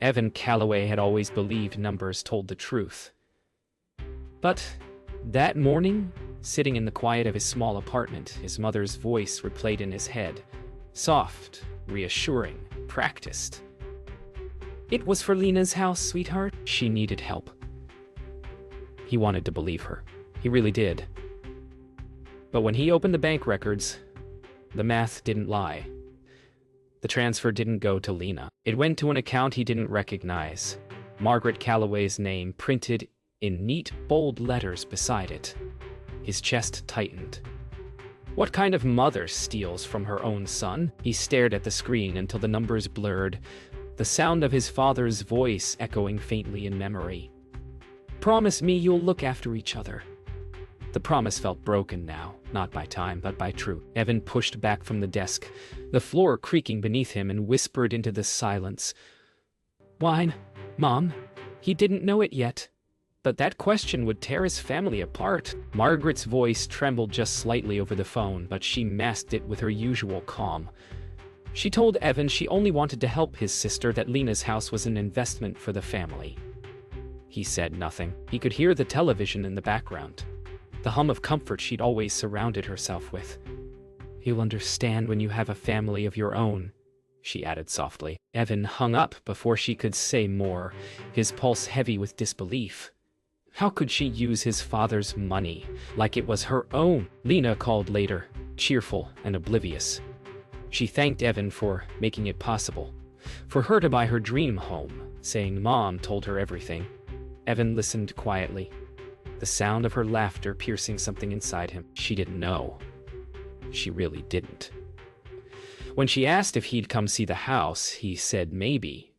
Evan Calloway had always believed numbers told the truth. But that morning, sitting in the quiet of his small apartment, his mother's voice replayed in his head. Soft, reassuring, practiced. "It was for Lena's house, sweetheart. She needed help." He wanted to believe her. He really did. But when he opened the bank records, the math didn't lie. The transfer didn't go to Lena. It went to an account he didn't recognize. Margaret Calloway's name printed in neat, bold letters beside it. His chest tightened. What kind of mother steals from her own son? He stared at the screen until the numbers blurred, the sound of his father's voice echoing faintly in memory. "Promise me you'll look after each other." The promise felt broken now, not by time, but by truth. Evan pushed back from the desk, the floor creaking beneath him, and whispered into the silence. "Wine, Mom?" He didn't know it yet, but that question would tear his family apart. Margaret's voice trembled just slightly over the phone, but she masked it with her usual calm. She told Evan she only wanted to help his sister, that Lena's house was an investment for the family. He said nothing. He could hear the television in the background, the hum of comfort she'd always surrounded herself with. "You'll understand when you have a family of your own," she added softly. Evan hung up before she could say more, his pulse heavy with disbelief. How could she use his father's money like it was her own? Lena called later, cheerful and oblivious. She thanked Evan for making it possible, for her to buy her dream home, saying Mom told her everything. Evan listened quietly, the sound of her laughter piercing something inside him. She didn't know. She really didn't. When she asked if he'd come see the house, he said maybe.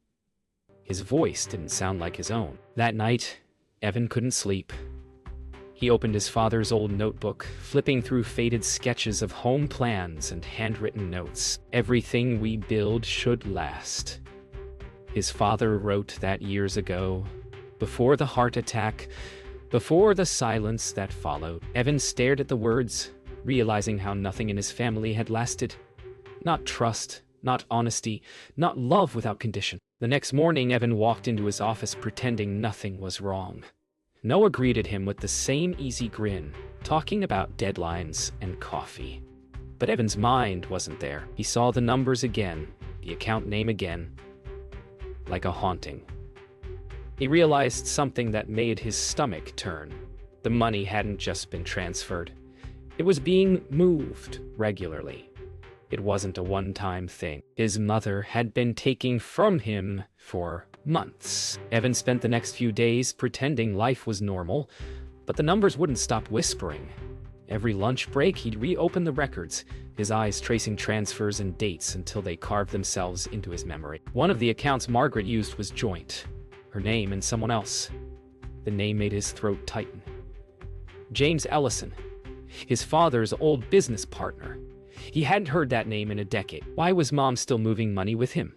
His voice didn't sound like his own. That night, Evan couldn't sleep. He opened his father's old notebook, flipping through faded sketches of home plans and handwritten notes. "Everything we build should last." His father wrote that years ago, before the heart attack, before the silence that followed. Evan stared at the words, realizing how nothing in his family had lasted. Not trust, not honesty, not love without condition. The next morning, Evan walked into his office pretending nothing was wrong. Noah greeted him with the same easy grin, talking about deadlines and coffee. But Evan's mind wasn't there. He saw the numbers again, the account name again, like a haunting. He realized something that made his stomach turn. The money hadn't just been transferred. It was being moved regularly. It wasn't a one-time thing. His mother had been taking from him for months. Evan spent the next few days pretending life was normal, but the numbers wouldn't stop whispering. Every lunch break, he'd reopen the records, his eyes tracing transfers and dates until they carved themselves into his memory. One of the accounts Margaret used was joint, her name and someone else. The name made his throat tighten. James Ellison, his father's old business partner. He hadn't heard that name in a decade. Why was Mom still moving money with him?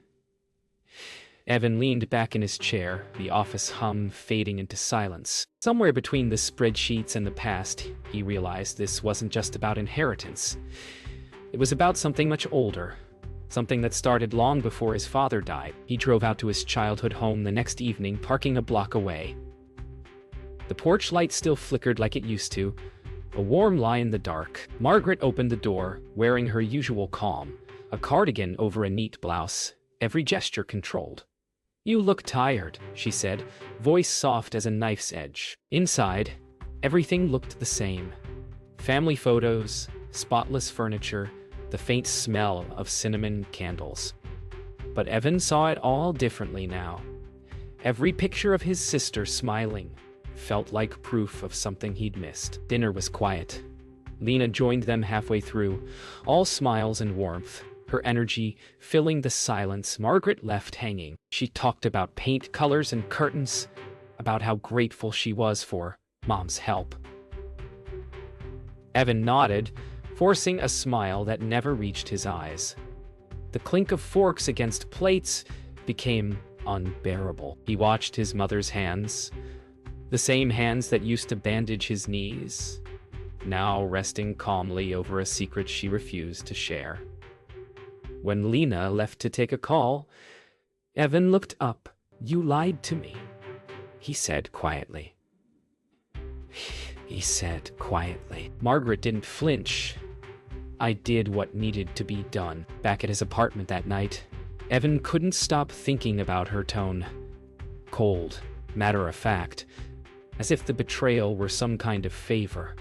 Evan leaned back in his chair, the office hum fading into silence. Somewhere between the spreadsheets and the past, he realized this wasn't just about inheritance. It was about something much older, something that started long before his father died. He drove out to his childhood home the next evening, parking a block away. The porch light still flickered like it used to, a warm lie in the dark. Margaret opened the door, wearing her usual calm, a cardigan over a neat blouse, every gesture controlled. "You look tired," she said, voice soft as a knife's edge. Inside, everything looked the same. Family photos, spotless furniture, the faint smell of cinnamon candles. But Evan saw it all differently now. Every picture of his sister smiling felt like proof of something he'd missed. Dinner was quiet. Lena joined them halfway through, all smiles and warmth, her energy filling the silence. Margaret left hanging. She talked about paint colors and curtains, about how grateful she was for Mom's help. Evan nodded, forcing a smile that never reached his eyes. The clink of forks against plates became unbearable. He watched his mother's hands, the same hands that used to bandage his knees, now resting calmly over a secret she refused to share. When Lena left to take a call, Evan looked up, "You lied to me," he said quietly. Margaret didn't flinch. "I did what needed to be done." Back at his apartment that night, Evan couldn't stop thinking about her tone. Cold, matter-of-fact, as if the betrayal were some kind of favor.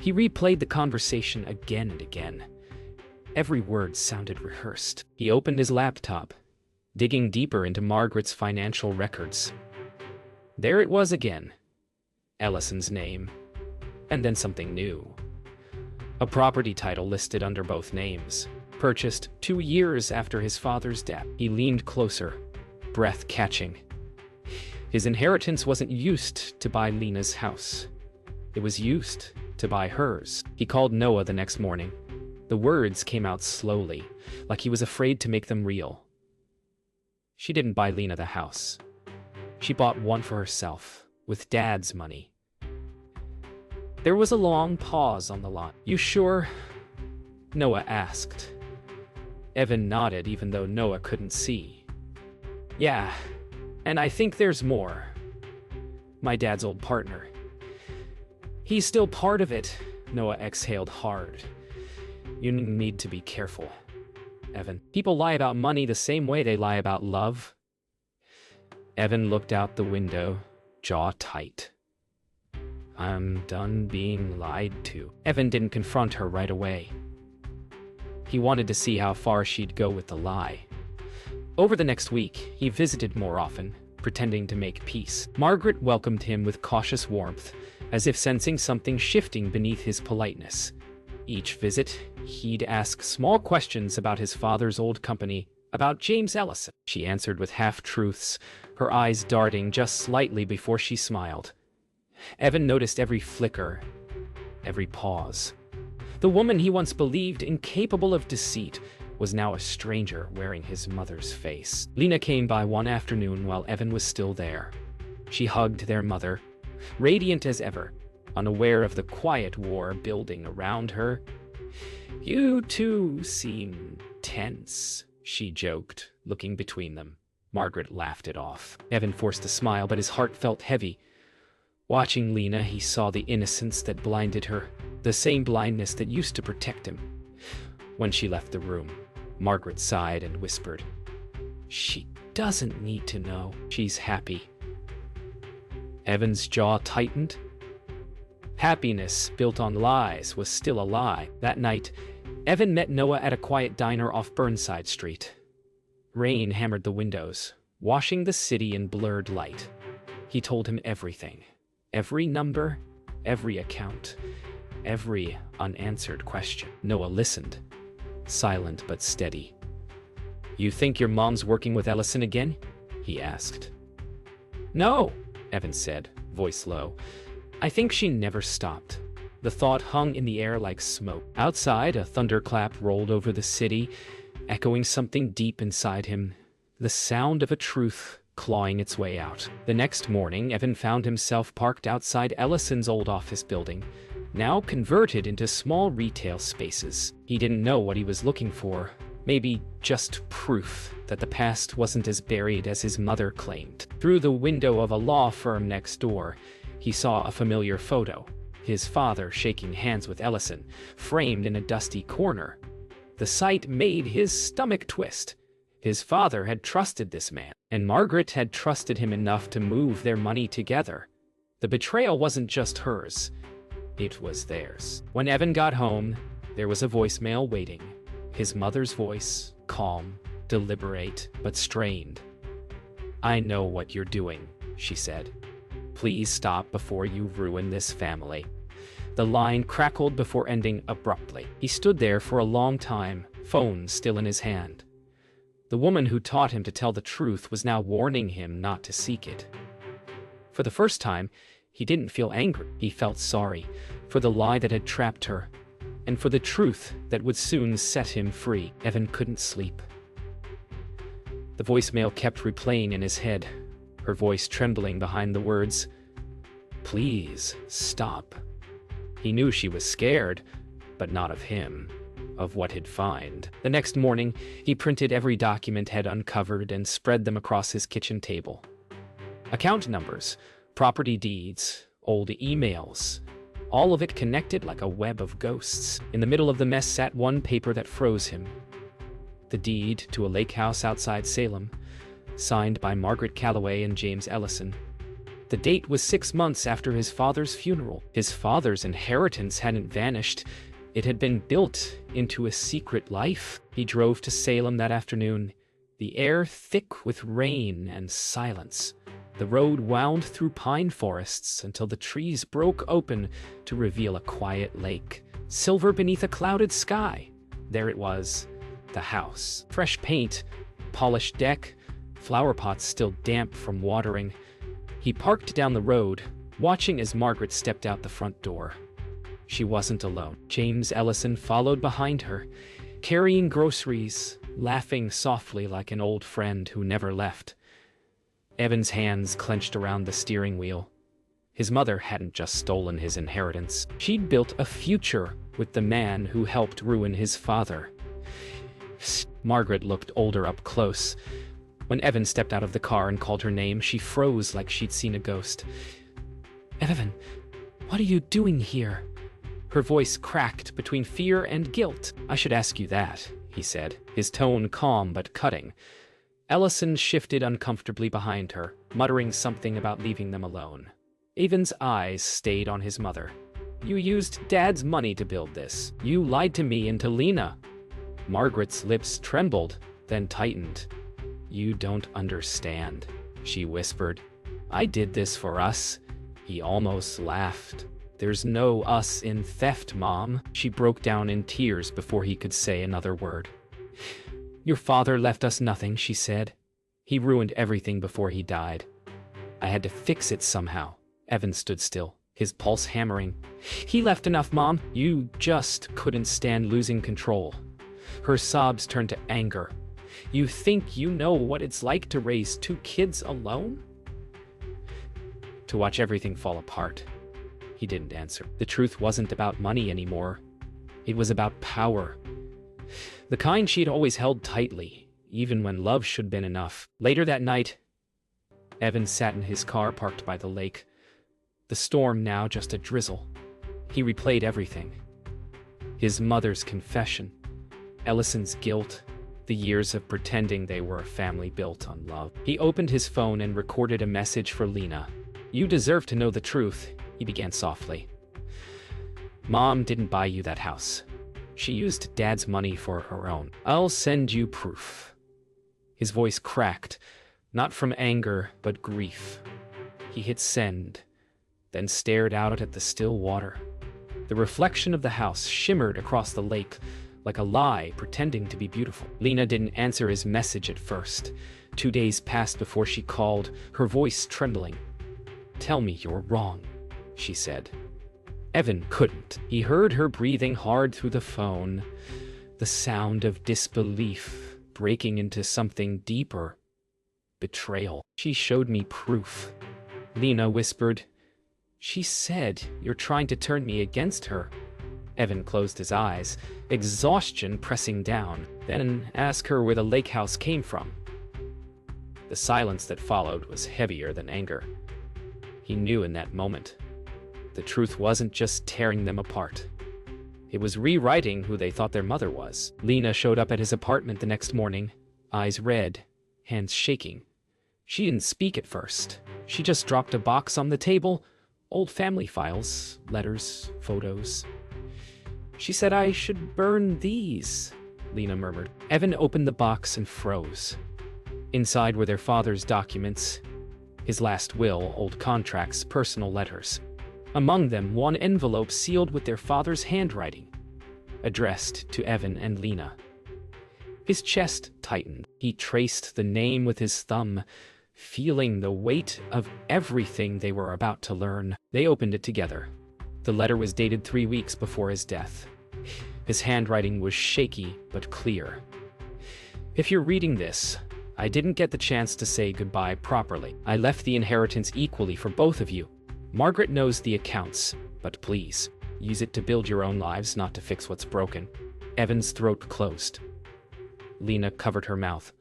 He replayed the conversation again and again. Every word sounded rehearsed. He opened his laptop, digging deeper into Margaret's financial records. There it was again. Ellison's name, and then something new. A property title listed under both names, purchased 2 years after his father's death. He leaned closer, breath catching. His inheritance wasn't used to buy Lena's house. It was used to buy hers. He called Noah the next morning. The words came out slowly, like he was afraid to make them real. She didn't buy Lena the house. She bought one for herself, with Dad's money. There was a long pause on the lot. "You sure?" Noah asked. Evan nodded, even though Noah couldn't see. "Yeah, and I think there's more. My dad's old partner. He's still part of it." Noah exhaled hard. "You need to be careful, Evan. People lie about money the same way they lie about love." Evan looked out the window, jaw tight. "I'm done being lied to." Evan didn't confront her right away. He wanted to see how far she'd go with the lie. Over the next week, he visited more often, pretending to make peace. Margaret welcomed him with cautious warmth, as if sensing something shifting beneath his politeness. Each visit, he'd ask small questions about his father's old company, about James Ellison. She answered with half-truths, her eyes darting just slightly before she smiled. Evan noticed every flicker, every pause. The woman he once believed incapable of deceit was now a stranger wearing his mother's face. Lena came by one afternoon while Evan was still there. She hugged their mother, radiant as ever, unaware of the quiet war building around her. "You two seem tense," she joked, looking between them. Margaret laughed it off. Evan forced a smile, but his heart felt heavy. Watching Lena, he saw the innocence that blinded her, the same blindness that used to protect him. When she left the room, Margaret sighed and whispered, "She doesn't need to know. She's happy." Evan's jaw tightened. Happiness built on lies was still a lie. That night, Evan met Noah at a quiet diner off Burnside Street. Rain hammered the windows, washing the city in blurred light. He told him everything. Every number, every account, every unanswered question. Noah listened, silent but steady. "You think your mom's working with Ellison again?" he asked. "No," Evan said, voice low. "I think she never stopped." The thought hung in the air like smoke. Outside, a thunderclap rolled over the city, echoing something deep inside him, the sound of a truth clawing its way out. The next morning, Evan found himself parked outside Ellison's old office building, now converted into small retail spaces. He didn't know what he was looking for, maybe just proof that the past wasn't as buried as his mother claimed. Through the window of a law firm next door, he saw a familiar photo, his father shaking hands with Ellison, framed in a dusty corner. The sight made his stomach twist. His father had trusted this man, and Margaret had trusted him enough to move their money together. The betrayal wasn't just hers, it was theirs. When Evan got home, there was a voicemail waiting. His mother's voice, calm, deliberate, but strained. "I know what you're doing," she said. "Please stop before you ruin this family." The line crackled before ending abruptly. He stood there for a long time, phone still in his hand. The woman who taught him to tell the truth was now warning him not to seek it. For the first time, he didn't feel angry. He felt sorry for the lie that had trapped her, and for the truth that would soon set him free. Evan couldn't sleep. The voicemail kept replaying in his head, her voice trembling behind the words, "Please, stop." He knew she was scared, but not of him. of what he'd find. The next morning, he printed every document he'd uncovered and spread them across his kitchen table. Account numbers, property deeds, old emails, all of it connected like a web of ghosts. In the middle of the mess sat one paper that froze him. The deed to a lake house outside Salem, signed by Margaret Calloway and James Ellison. The date was 6 months after his father's funeral. His father's inheritance hadn't vanished. It had been built into a secret life. He drove to Salem that afternoon, the air thick with rain and silence. The road wound through pine forests until the trees broke open to reveal a quiet lake, silver beneath a clouded sky. There it was, the house. Fresh paint, polished deck, flower pots still damp from watering. He parked down the road, watching as Margaret stepped out the front door. She wasn't alone. James Ellison followed behind her, carrying groceries, laughing softly like an old friend who never left. Evan's hands clenched around the steering wheel. His mother hadn't just stolen his inheritance. She'd built a future with the man who helped ruin his father. Margaret looked older up close. When Evan stepped out of the car and called her name, she froze like she'd seen a ghost. "Evan, what are you doing here?" Her voice cracked between fear and guilt. "I should ask you that," he said, his tone calm but cutting. Ellison shifted uncomfortably behind her, muttering something about leaving them alone. Evan's eyes stayed on his mother. "You used Dad's money to build this. You lied to me and to Lena." Margaret's lips trembled, then tightened. "You don't understand," she whispered. "I did this for us." He almost laughed. "There's no us in theft, Mom." She broke down in tears before he could say another word. "Your father left us nothing," she said. "He ruined everything before he died. I had to fix it somehow." Evan stood still, his pulse hammering. "He left enough, Mom. You just couldn't stand losing control." Her sobs turned to anger. "You think you know what it's like to raise 2 kids alone?" To watch everything fall apart. He didn't answer. The truth wasn't about money anymore. It was about power. The kind she'd always held tightly, even when love should have been enough. Later that night, Evan sat in his car parked by the lake. The storm now just a drizzle. He replayed everything. His mother's confession, Ellison's guilt, the years of pretending they were a family built on love. He opened his phone and recorded a message for Lena. "You deserve to know the truth," he began softly. "Mom didn't buy you that house. She used Dad's money for her own. I'll send you proof." His voice cracked, not from anger, but grief. He hit send, then stared out at the still water. The reflection of the house shimmered across the lake, like a lie pretending to be beautiful. Lena didn't answer his message at first. 2 days passed before she called, her voice trembling. "Tell me you're wrong," she said. Evan couldn't. He heard her breathing hard through the phone, the sound of disbelief breaking into something deeper. Betrayal. "She showed me proof," Lena whispered. "She said you're trying to turn me against her." Evan closed his eyes, exhaustion pressing down, then asked her where the lake house came from. The silence that followed was heavier than anger. He knew in that moment. The truth wasn't just tearing them apart. It was rewriting who they thought their mother was. Lena showed up at his apartment the next morning, eyes red, hands shaking. She didn't speak at first. She just dropped a box on the table, old family files, letters, photos. "She said I should burn these," Lena murmured. Evan opened the box and froze. Inside were their father's documents, his last will, old contracts, personal letters. Among them, one envelope sealed with their father's handwriting, addressed to Evan and Lena. His chest tightened. He traced the name with his thumb, feeling the weight of everything they were about to learn. They opened it together. The letter was dated 3 weeks before his death. His handwriting was shaky but clear. "If you're reading this, I didn't get the chance to say goodbye properly. I left the inheritance equally for both of you. Margaret knows the accounts, but please, use it to build your own lives, not to fix what's broken. Evan's throat closed. Lena covered her mouth,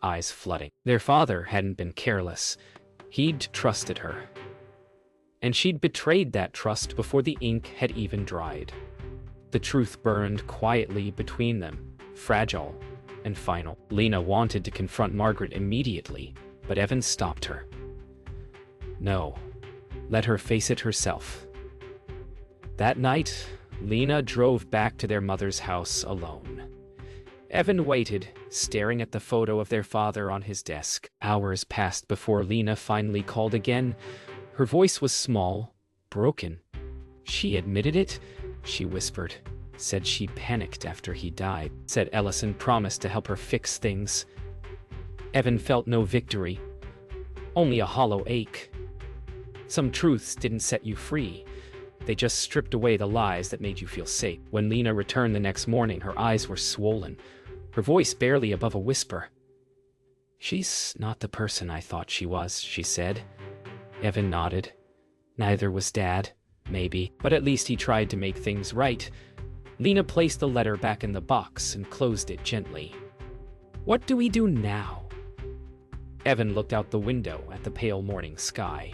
eyes flooding. Their father hadn't been careless. He'd trusted her. And she'd betrayed that trust before the ink had even dried. The truth burned quietly between them, fragile and final. Lena wanted to confront Margaret immediately, but Evan stopped her. No, let her face it herself. That night, Lena drove back to their mother's house alone. Evan waited, staring at the photo of their father on his desk. Hours passed before Lena finally called again. Her voice was small, broken. She admitted it, she whispered. Said she panicked after he died. Said Ellison promised to help her fix things. Evan felt no victory, only a hollow ache. Some truths didn't set you free. They just stripped away the lies that made you feel safe. When Lena returned the next morning, her eyes were swollen, her voice barely above a whisper. "She's not the person I thought she was," she said. Evan nodded. Neither was Dad, maybe, but at least he tried to make things right. Lena placed the letter back in the box and closed it gently. "What do we do now?" Evan looked out the window at the pale morning sky.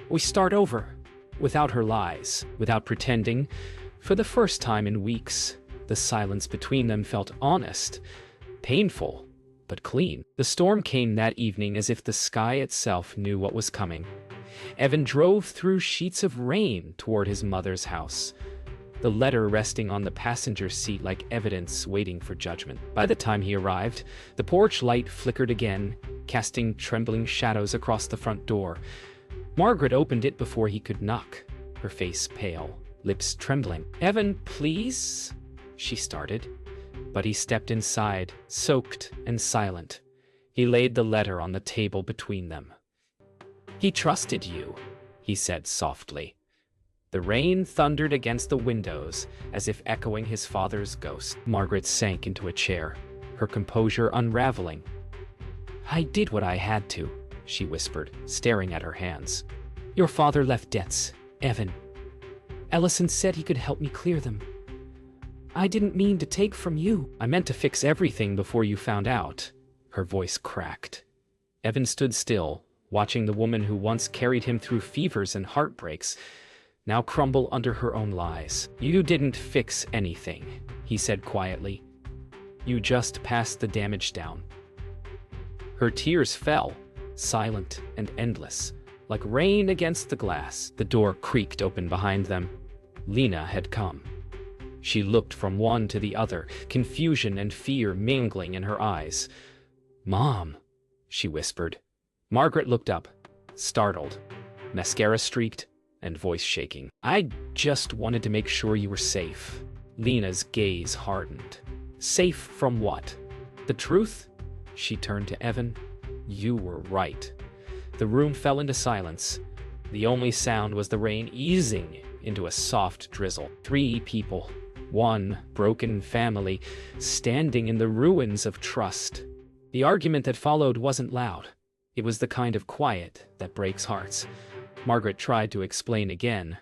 "We start over, without her lies, without pretending." For the first time in weeks, the silence between them felt honest, painful, but clean. The storm came that evening as if the sky itself knew what was coming. Evan drove through sheets of rain toward his mother's house, the letter resting on the passenger seat like evidence waiting for judgment. By the time he arrived, the porch light flickered again, casting trembling shadows across the front door. Margaret opened it before he could knock, her face pale, lips trembling. "Evan, please?" she started, but he stepped inside, soaked and silent. He laid the letter on the table between them. "He trusted you," he said softly. The rain thundered against the windows, as if echoing his father's ghost. Margaret sank into a chair, her composure unraveling. "I did what I had to," she whispered, staring at her hands. "Your father left debts, Evan. Ellison said he could help me clear them. I didn't mean to take from you. I meant to fix everything before you found out." Her voice cracked. Evan stood still, watching the woman who once carried him through fevers and heartbreaks now crumble under her own lies. "You didn't fix anything," he said quietly. "You just passed the damage down." Her tears fell, silent and endless, like rain against the glass. The door creaked open behind them. Lena had come. She looked from one to the other, confusion and fear mingling in her eyes. "Mom," she whispered. Margaret looked up, startled, mascara streaked and voice shaking. "I just wanted to make sure you were safe." Lena's gaze hardened. "Safe from what? The truth?" She turned to Evan. "You were right." The room fell into silence. The only sound was the rain easing into a soft drizzle. 3 people, 1 broken family, standing in the ruins of trust. The argument that followed wasn't loud. It was the kind of quiet that breaks hearts. Margaret tried to explain again,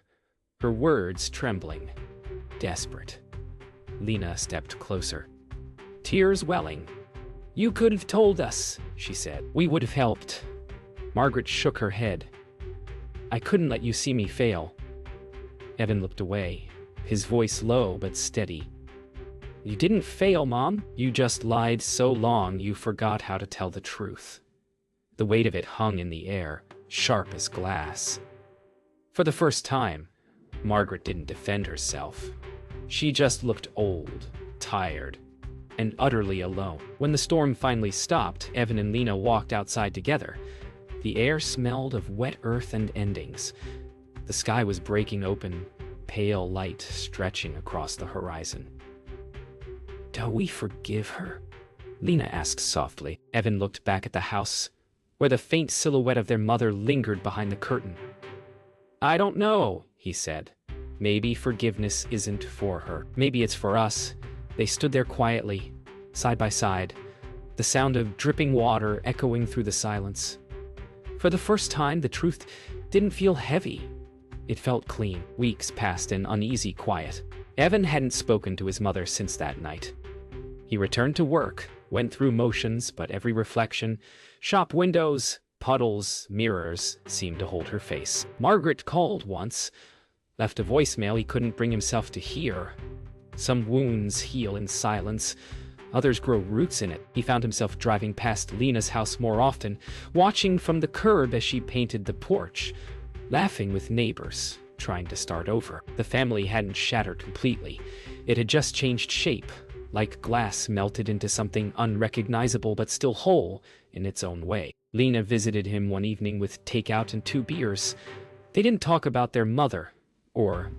her words trembling, desperate. Lena stepped closer, tears welling. "You could have told us," she said. "We would have helped." Margaret shook her head. "I couldn't let you see me fail." Evan looked away, his voice low but steady. "You didn't fail, Mom. You just lied so long you forgot how to tell the truth." The weight of it hung in the air, sharp as glass. For the first time, Margaret didn't defend herself. She just looked old, tired, and utterly alone. When the storm finally stopped, Evan and Lena walked outside together. The air smelled of wet earth and endings. The sky was breaking open, pale light stretching across the horizon. "Do we forgive her?" Lena asked softly. Evan looked back at the house, where the faint silhouette of their mother lingered behind the curtain. "I don't know," he said. "Maybe forgiveness isn't for her. Maybe it's for us." They stood there quietly, side by side, the sound of dripping water echoing through the silence. For the first time, the truth didn't feel heavy. It felt clean. Weeks passed in uneasy quiet. Evan hadn't spoken to his mother since that night. He returned to work, went through motions, but every reflection, shop windows, puddles, mirrors, seemed to hold her face. Margaret called once, left a voicemail he couldn't bring himself to hear. Some wounds heal in silence, others grow roots in it. He found himself driving past Lena's house more often, watching from the curb as she painted the porch, laughing with neighbors, trying to start over. The family hadn't shattered completely. It had just changed shape, like glass melted into something unrecognizable but still whole in its own way. Lena visited him one evening with takeout and 2 beers. They didn't talk about their mother, or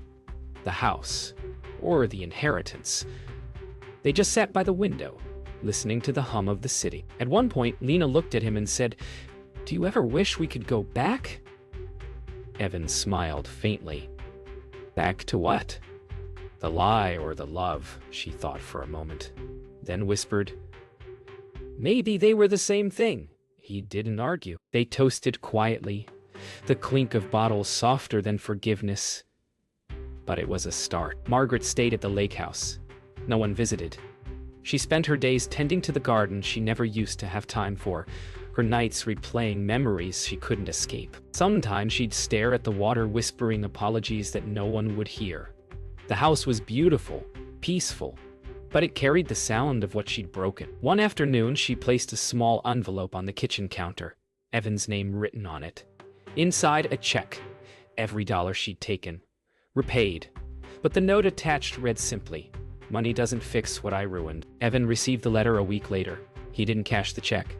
the house, or the inheritance. They just sat by the window, listening to the hum of the city. At one point, Lena looked at him and said, "Do you ever wish we could go back?" Evan smiled faintly. Back to what? The lie or the love, she thought for a moment, then whispered, "Maybe they were the same thing." He didn't argue. They toasted quietly, the clink of bottles softer than forgiveness. But it was a start. Margaret stayed at the lake house. No one visited. She spent her days tending to the garden she never used to have time for, her nights replaying memories she couldn't escape. Sometimes she'd stare at the water, whispering apologies that no one would hear. The house was beautiful, peaceful, but it carried the sound of what she'd broken. One afternoon, she placed a small envelope on the kitchen counter, Evan's name written on it. Inside, a check, every dollar she'd taken, repaid. But the note attached read simply, "Money doesn't fix what I ruined." Evan received the letter a week later. He didn't cash the check.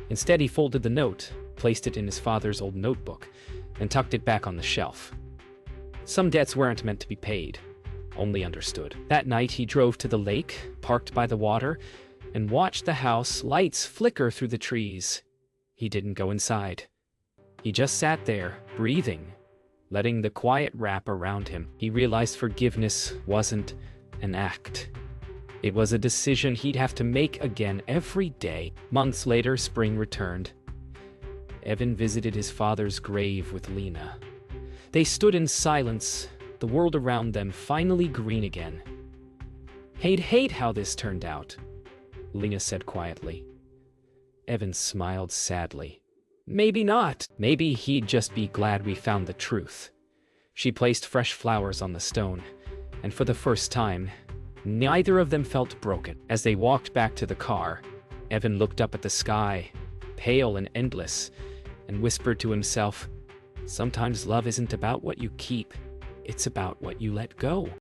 Instead, he folded the note, placed it in his father's old notebook, and tucked it back on the shelf. Some debts weren't meant to be paid, only understood. That night, he drove to the lake, parked by the water, and watched the house lights flicker through the trees. He didn't go inside. He just sat there, breathing, letting the quiet wrap around him. He realized forgiveness wasn't an act. It was a decision he'd have to make again every day. Months later, spring returned. Evan visited his father's grave with Lena. They stood in silence, the world around them finally green again. "I'd hate how this turned out," Lena said quietly. Evan smiled sadly. "Maybe not. Maybe he'd just be glad we found the truth." She placed fresh flowers on the stone, and for the first time, neither of them felt broken. As they walked back to the car, Evan looked up at the sky, pale and endless, and whispered to himself, "Sometimes love isn't about what you keep, it's about what you let go."